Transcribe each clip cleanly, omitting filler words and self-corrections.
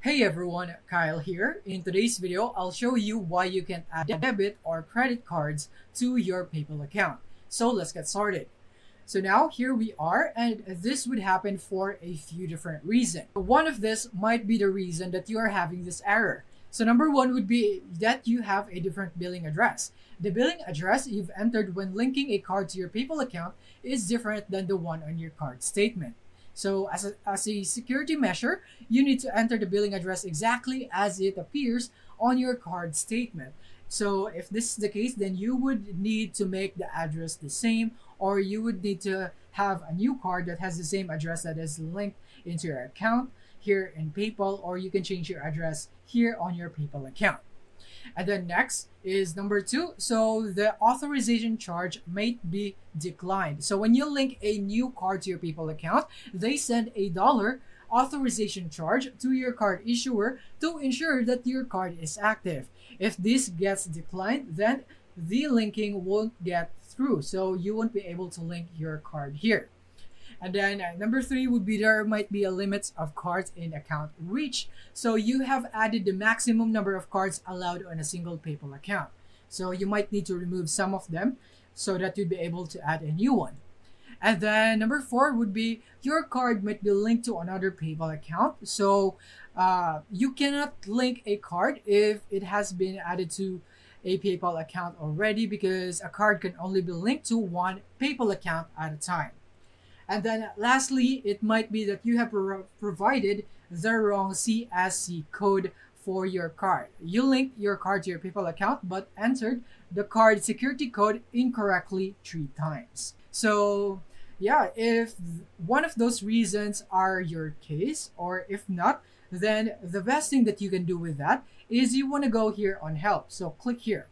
Hey everyone, Kyle here. In today's video, I'll show you why you can add debit or credit cards to your PayPal account. So let's get started. So now here we are, and this would happen for a few different reasons. One of this might be the reason that you are having this error. So number one would be that you have a different billing address. The billing address you've entered when linking a card to your PayPal account is different than the one on your card statement. So as a security measure, you need to enter the billing address exactly as it appears on your card statement. So if this is the case, then you would need to make the address the same, or you would need to have a new card that has the same address that is linked into your account here in PayPal, or you can change your address here on your PayPal account. And then next is number two. So the authorization charge may be declined. So when you link a new card to your PayPal account, they send $1 authorization charge to your card issuer to ensure that your card is active. If this gets declined, then the linking won't get through. So you won't be able to link your card here. And then number three would be there might be a limit of cards in account reach. So you have added the maximum number of cards allowed on a single PayPal account. So you might need to remove some of them so that you'd be able to add a new one. And then number four would be your card might be linked to another PayPal account. So you cannot link a card if it has been added to a PayPal account already, because a card can only be linked to one PayPal account at a time. And then lastly, it might be that you have provided the wrong CSC code for your card. You linked your card to your PayPal account but entered the card security code incorrectly 3 times. So yeah, if one of those reasons are your case, or if not, then the best thing that you can do with that is you want to go here on help. So click here.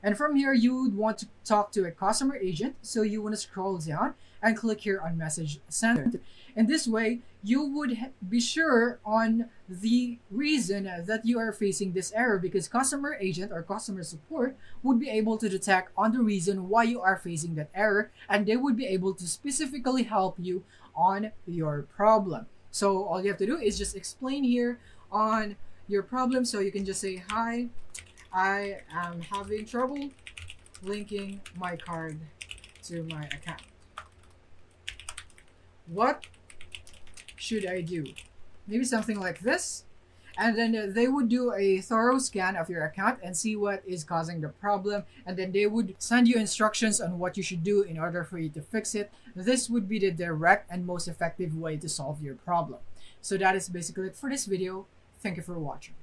And from here, you would want to talk to a customer agent. So you want to scroll down and click here on message sender. And this way, you would be sure on the reason that you are facing this error, because customer agent or customer support would be able to detect on the reason why you are facing that error, and they would be able to specifically help you on your problem. So all you have to do is just explain here on your problem. So you can just say, hi, I am having trouble linking my card to my account. What should I do? Maybe something like this. And then they would do a thorough scan of your account and see what is causing the problem. And then they would send you instructions on what you should do in order for you to fix it. This would be the direct and most effective way to solve your problem. So that is basically it for this video. Thank you for watching.